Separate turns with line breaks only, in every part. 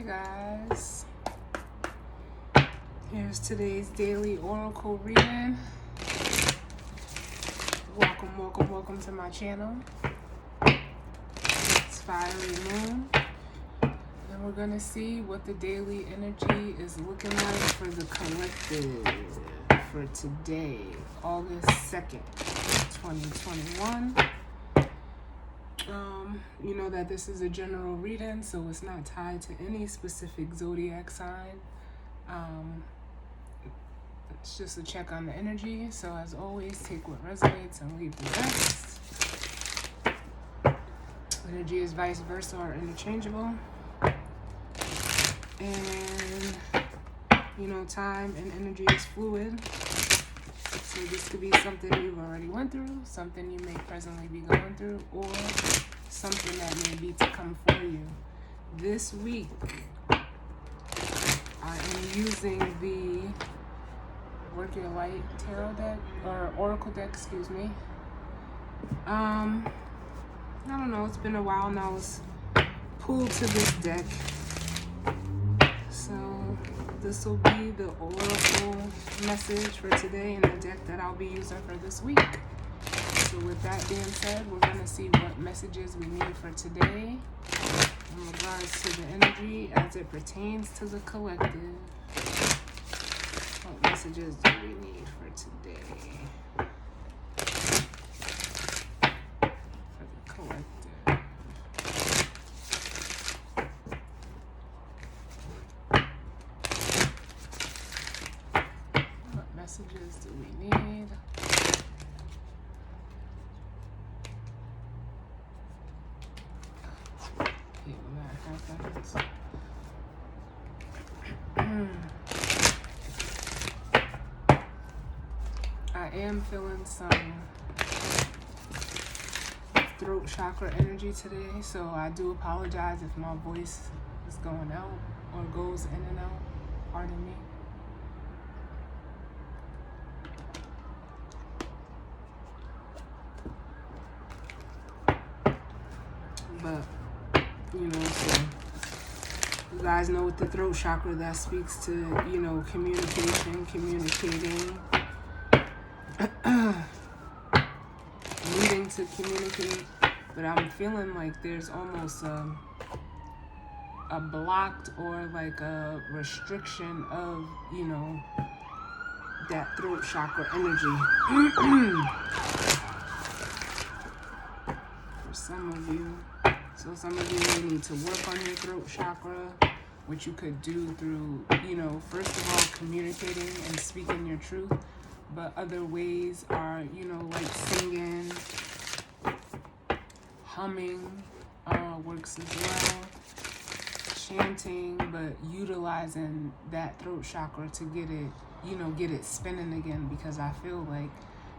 guys, here's today's daily oracle reading. Welcome to my channel. It's Fiery Moon, and we're gonna see what the daily energy is looking like for the collective for today, August 2nd, 2021. You know that this is a general reading, so it's not tied to any specific zodiac sign. It's just a check on the energy. So as always, take what resonates and leave the rest. Energy is vice versa or interchangeable. And, you know, time and energy is fluid. So this could be something you've already went through, something you may presently be going through, or something that may be to come for you. This week, I am using the Work Your Light Tarot deck, or Oracle deck, excuse me. I don't know, it's been a while now. I was pulled to this deck. So this will be the Oracle message for today and the deck that I'll be using for this week. So with that being said, we're going to see what messages we need for today in regards to the energy as it pertains to the collective. What messages do we need for today? For the collective. What messages do we need? I am feeling some throat chakra energy today, so I do apologize if my voice is going out or goes in and out. Pardon me. But, you know, so you guys know with the throat chakra, that speaks to, you know, communication, communicating, needing to communicate. But I'm feeling like there's almost a blocked or like a restriction of, you know, that throat chakra energy. For some of you. So some of you may need to work on your throat chakra, which you could do through, you know, first of all, communicating and speaking your truth. But other ways are, you know, like singing, humming works as well, chanting, but utilizing that throat chakra to get it, you know, get it spinning again, because I feel like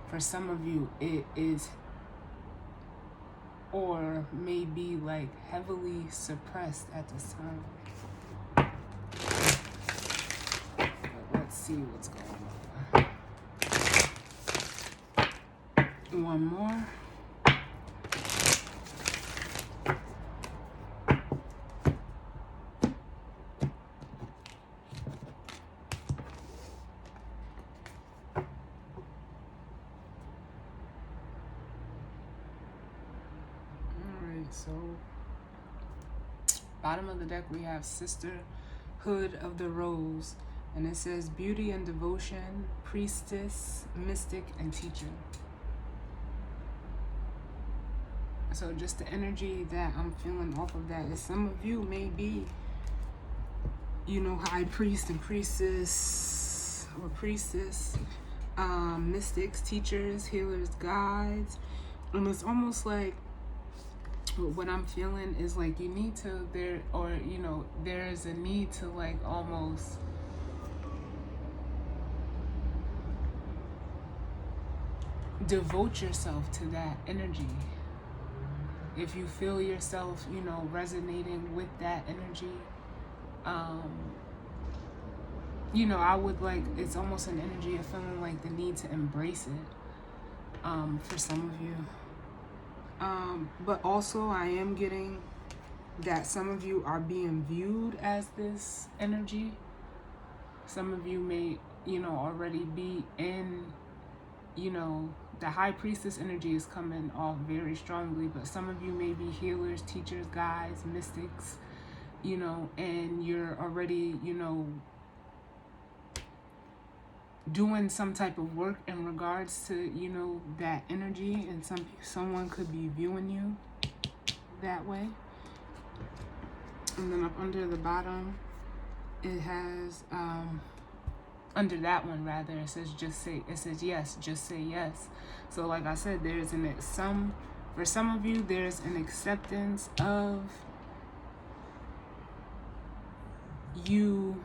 for some of you it is, or may be like heavily suppressed at this time. But let's see what's going on. One more. So, bottom of the deck we have Sisterhood of the Rose, and it says beauty and devotion, priestess, mystic, and teacher. So just the energy that I'm feeling off of that is some of you may be, you know, high priest and priestess or priestess, mystics, teachers, healers, guides, and it's almost like what I'm feeling is like you need to, there's a need to like almost devote yourself to that energy. If you feel yourself, you know, resonating with that energy, you know, I would like, it's almost an energy of feeling like the need to embrace it, for some of you. But also I am getting that some of you are being viewed as this energy. Some of you may, already be in, the high priestess energy is coming off very strongly, but some of you may be healers, teachers, guides, mystics, and you're already, doing some type of work in regards to, that energy, and someone could be viewing you that way. And then up under the bottom, it has, under that one rather, it says yes, just say yes. So like I said, for some of you, there's an acceptance of you,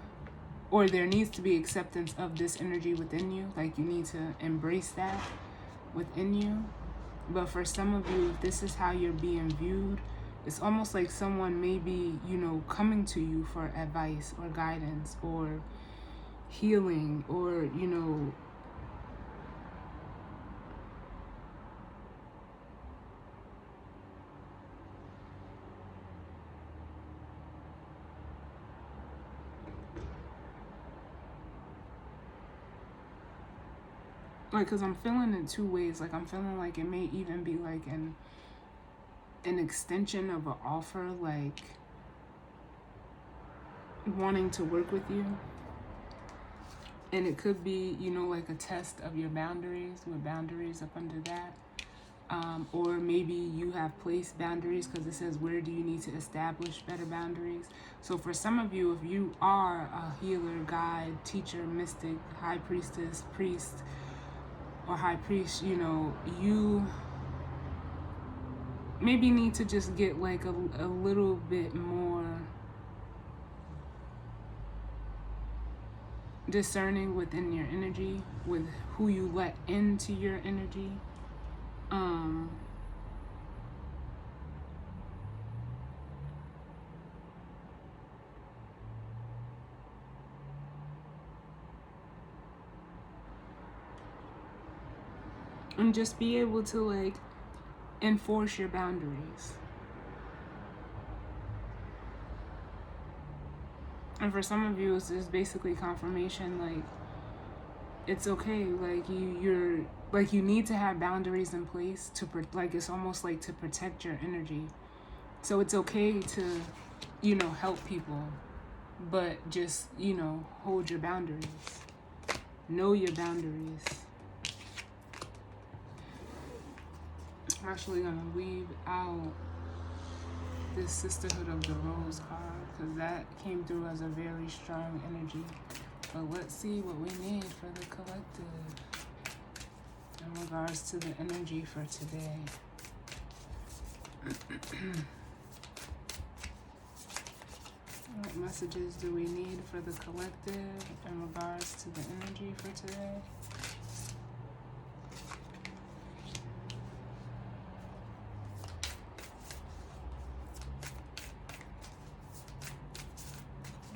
or there needs to be acceptance of this energy within you. Like you need to embrace that within you. But for some of you, if this is how you're being viewed, it's almost like someone may be, coming to you for advice or guidance or healing or, like, because I'm feeling it two ways. Like, I'm feeling like it may even be like an extension of an offer, like wanting to work with you. And it could be, like a test of your boundaries, with boundaries up under that. Or maybe you have placed boundaries, because it says, where do you need to establish better boundaries? So for some of you, if you are a healer, guide, teacher, mystic, high priestess, priest, or high priest, you maybe need to just get like a little bit more discerning within your energy, with who you let into your energy. And just be able to like enforce your boundaries. And for some of you, it's just basically confirmation, like it's okay, like you're like you need to have boundaries in place to like it's almost like to protect your energy. So it's okay to, help people, but just, hold your boundaries. Know your boundaries. I'm actually gonna leave out this Sisterhood of the Rose card, because that came through as a very strong energy. But let's see what we need for the collective in regards to the energy for today. What messages do we need for the collective in regards to the energy for today?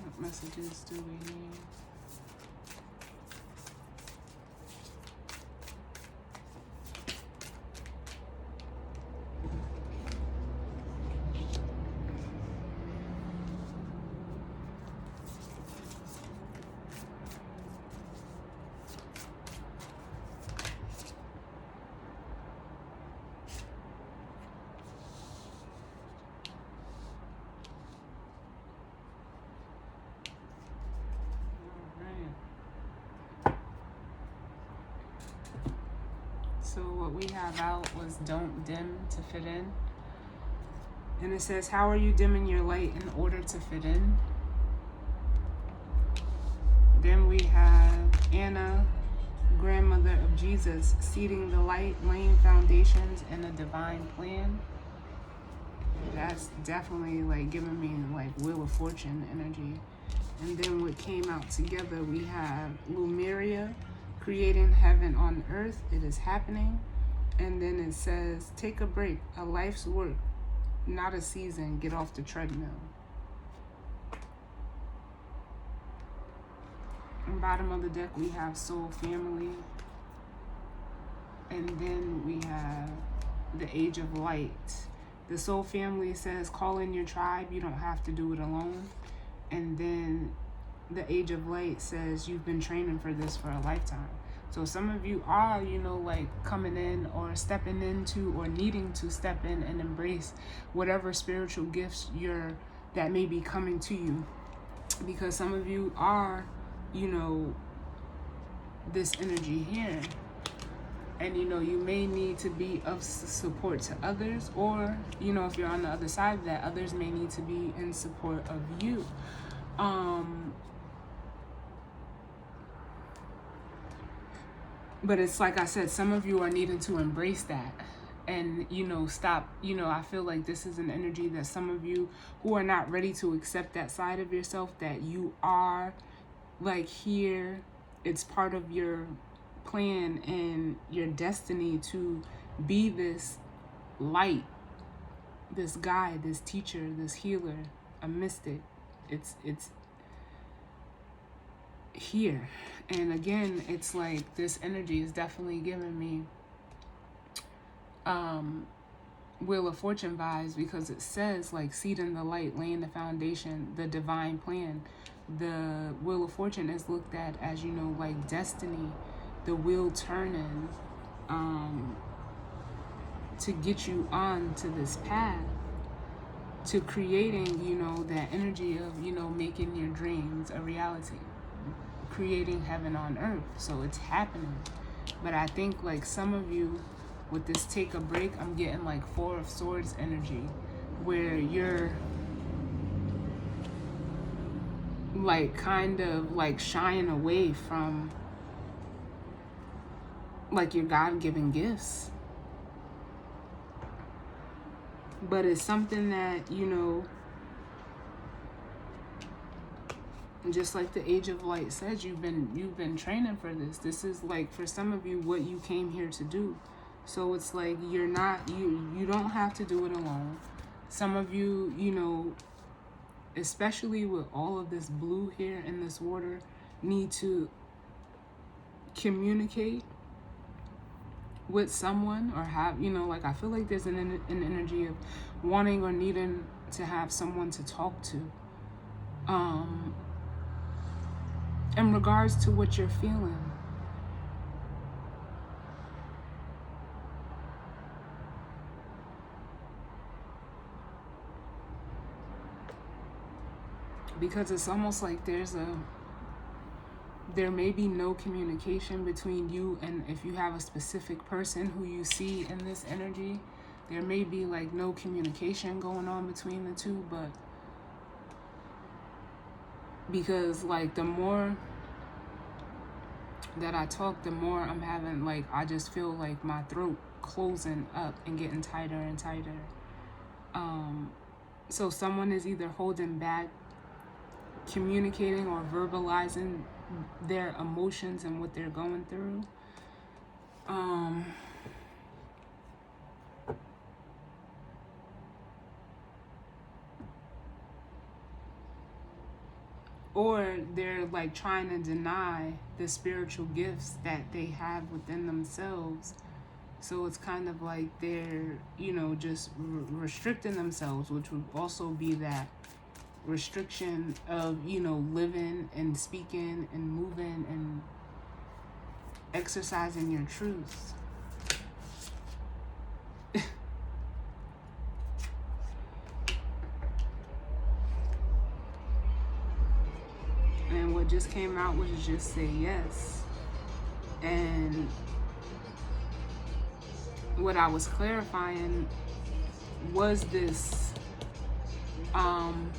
What messages do we need? So what we have out was don't dim to fit in. And it says, how are you dimming your light in order to fit in? Then we have Anna, grandmother of Jesus, seeding the light, laying foundations in a divine plan. That's definitely like giving me like Wheel of Fortune energy. And then what came out together, we have Lumeria, creating heaven on earth. It is happening. And then it says, take a break, a life's work, not a season, get off the treadmill. On the bottom of the deck, we have Soul Family. And then we have the Age of Light, The soul family says call in your tribe. You don't have to do it alone. And then the age of light says you've been training for this for a lifetime. So some of you are, like coming in or stepping into or needing to step in and embrace whatever spiritual gifts that may be coming to you. Because some of you are, this energy here. And, you may need to be of support to others, or, if you're on the other side of that, others may need to be in support of you. But it's like I said, some of you are needing to embrace that and, stop. I feel like this is an energy that some of you who are not ready to accept that side of yourself, that you are like here, it's part of your plan and your destiny to be this light, this guide, this teacher, this healer, a mystic. It's here. And again, it's like this energy is definitely giving me Wheel of Fortune vibes, because it says like seed in the light, laying the foundation, the divine plan. The Wheel of Fortune is looked at as, like destiny, the wheel turning to get you on to this path, to creating, that energy of, making your dreams a reality, creating heaven on earth. So it's happening. But I think like some of you with this take a break, I'm getting like Four of Swords energy, where you're like kind of like shying away from like your God-given gifts. But it's something that, just like the Age of Light says, you've been training for this. This is like, for some of you, what you came here to do. So it's like you don't have to do it alone. Some of you, especially with all of this blue here in this water, need to communicate with someone, or have, like I feel like there's an energy of wanting or needing to have someone to talk to in regards to what you're feeling. Because it's almost like there may be no communication between you, and if you have a specific person who you see in this energy, there may be like no communication going on between the two. But because like the more that I talk, the more I'm having like, I just feel like my throat closing up and getting tighter and tighter. So someone is either holding back communicating or verbalizing their emotions and what they're going through. Or they're like trying to deny the spiritual gifts that they have within themselves. So it's kind of like they're, just restricting themselves, which would also be that restriction of, living and speaking and moving and exercising your truth. And what just came out was just say yes. And what I was clarifying was this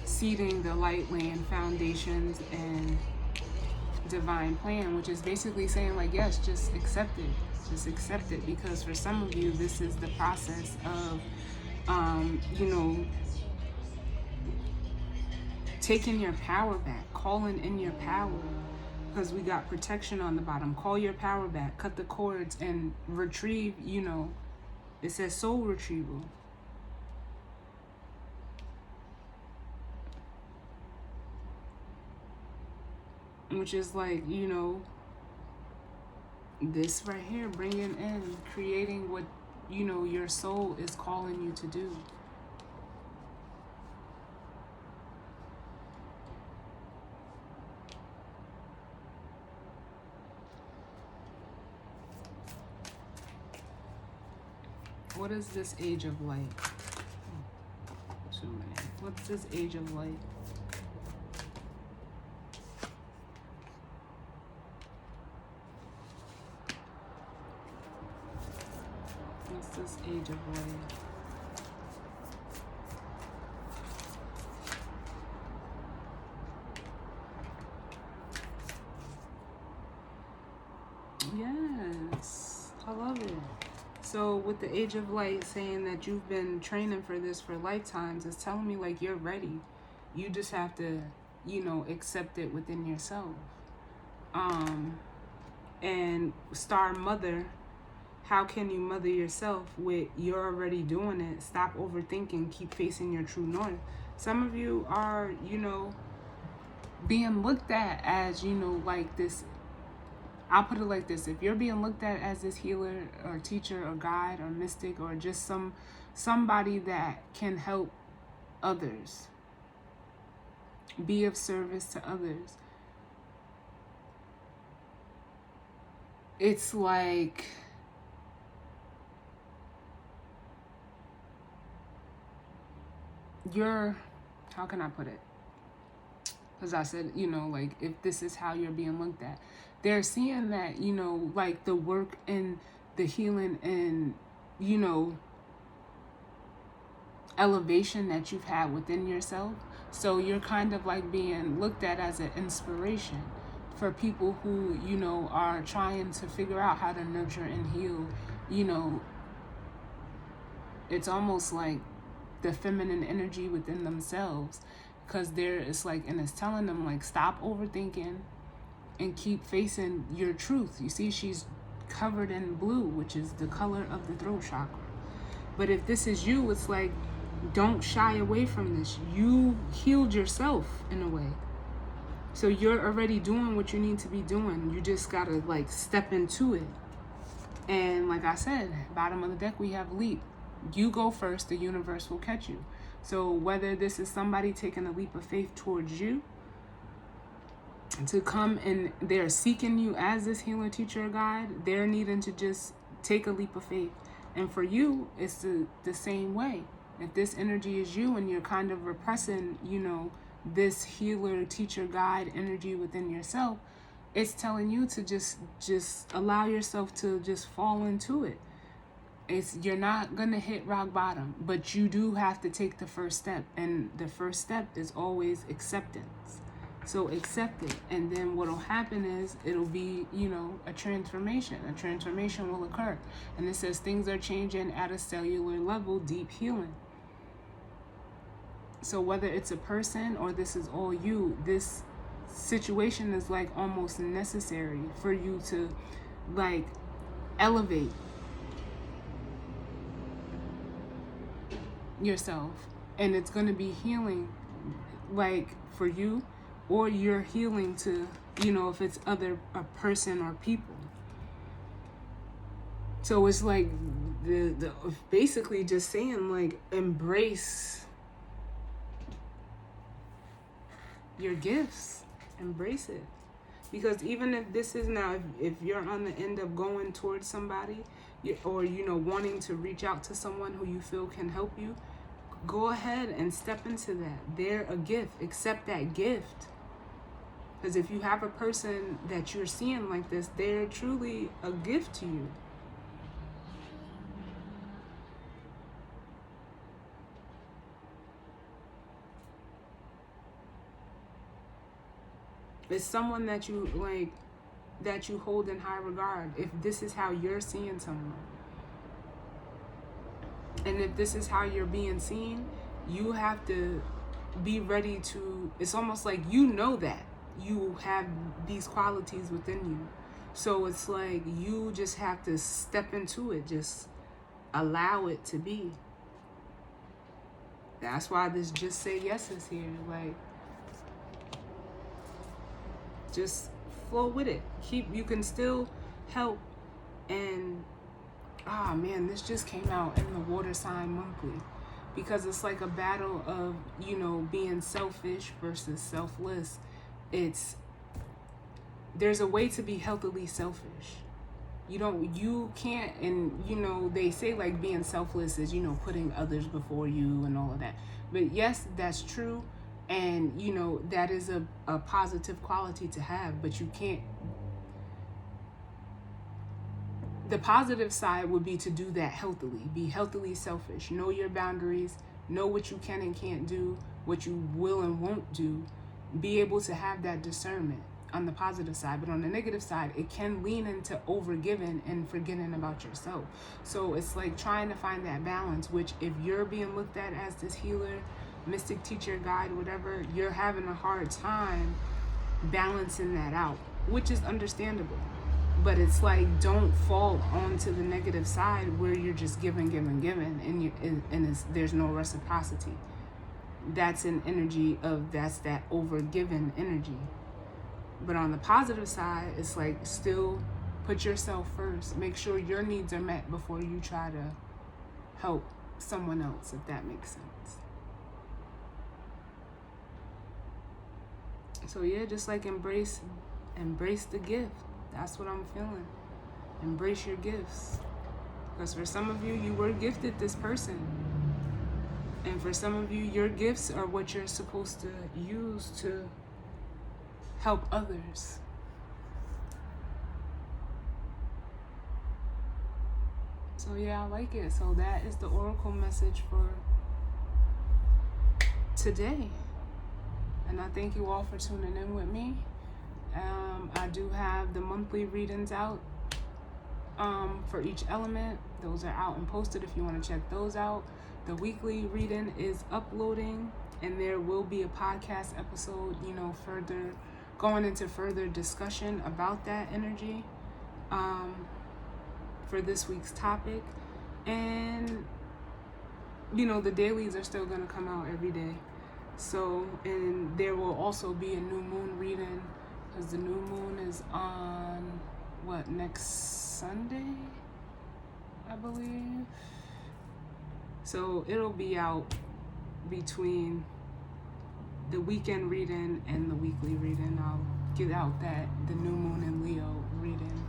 seeding the light, laying foundations and divine plan, which is basically saying like, yes, just accept it. Just accept it, because for some of you, this is the process of, taking your power back, calling in your power, because we got protection on the bottom. Call your power back, cut the cords, and retrieve, it says soul retrieval. Which is like, this right here, bringing in, creating what, your soul is calling you to do. What is this age of light? Too many. What's this age of light? What's this age of light? Yes, I love it. So with the age of light saying that you've been training for this for lifetimes, it's telling me like you're ready. You just have to, you know, accept it within yourself. And Star Mother, how can you mother yourself with you're already doing it? Stop overthinking, keep facing your true north. Some of you are, you know, being looked at as, you know, like this. I'll put it like this. If you're being looked at as this healer or teacher or guide or mystic or just somebody that can help others, be of service to others, it's like you're, how can I put it? Because I said, you know, like if this is how you're being looked at, they're seeing that, you know, like the work and the healing and, you know, elevation that you've had within yourself. So you're kind of like being looked at as an inspiration for people who, you know, are trying to figure out how to nurture and heal. You know, it's almost like the feminine energy within themselves, because it's like, and it's telling them like, stop overthinking and keep facing your truth. You see, she's covered in blue, which is the color of the throat chakra. But if this is you, it's like, don't shy away from this. You healed yourself in a way. So you're already doing what you need to be doing. You just gotta like step into it. And like I said, bottom of the deck, we have leap. You go first, the universe will catch you. So whether this is somebody taking a leap of faith towards you, to come and they're seeking you as this healer, teacher, or guide, they're needing to just take a leap of faith. And for you, it's the same way. If this energy is you and you're kind of repressing, you know, this healer, teacher, guide energy within yourself, it's telling you to just allow yourself to just fall into it. You're not gonna hit rock bottom, but you do have to take the first step, and the first step is always acceptance. So accept it, and then what'll happen is it'll be, you know, a transformation. A transformation will occur, and it says things are changing at a cellular level, deep healing. So whether it's a person or this is all you, this situation is like almost necessary for you to like elevate yourself. And it's going to be healing like for you, or you're healing to, you know, if it's a person or people. So it's like the basically just saying like embrace your gifts, embrace it. Because even if this is now, if you're on the end of going towards somebody, or, you know, wanting to reach out to someone who you feel can help you, go ahead and step into that. They're a gift. Accept that gift. Because if you have a person that you're seeing like this, they're truly a gift to you. It's someone that you like, that you hold in high regard, if this is how you're seeing someone. And if this is how you're being seen, you have to be ready to, it's almost like you know that you have these qualities within you. So it's like you just have to step into it, just allow it to be. That's why this just say yes is here. Like, just flow with it. You can still help. And man, this just came out in the water sign monthly, because it's like a battle of, you know, being selfish versus selfless. There's a way to be healthily selfish. You can't, and they say like being selfless is, putting others before you and all of that. But yes, that's true. And, that is a positive quality to have, but you can't. The positive side would be to do that healthily, be healthily selfish, know your boundaries, know what you can and can't do, what you will and won't do, be able to have that discernment on the positive side. But on the negative side, it can lean into overgiving and forgetting about yourself. So it's like trying to find that balance, which if you're being looked at as this healer, mystic, teacher, guide, whatever, you're having a hard time balancing that out, which is understandable. But it's like, don't fall onto the negative side where you're just giving, and there's no reciprocity. That's an energy of, that's that over-given energy. But on the positive side, it's like, still put yourself first. Make sure your needs are met before you try to help someone else, if that makes sense. So yeah, just like embrace the gift. That's what I'm feeling. Embrace your gifts. Because for some of you, you were gifted this person. And for some of you, your gifts are what you're supposed to use to help others. So yeah, I like it. So that is the oracle message for today. And I thank you all for tuning in with me. I do have the monthly readings out for each element. Those are out and posted if you want to check those out. The weekly reading is uploading, and there will be a podcast episode, further going into further discussion about that energy for this week's topic. And, the dailies are still going to come out every day. So, and there will also be a new moon reading, because the new moon is on, next Sunday, I believe. So it'll be out between the weekend reading and the weekly reading. I'll get out the new moon in Leo reading.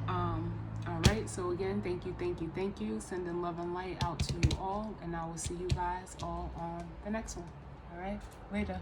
All right, so again, thank you. Sending love and light out to you all, and I will see you guys all on the next one. All right, later.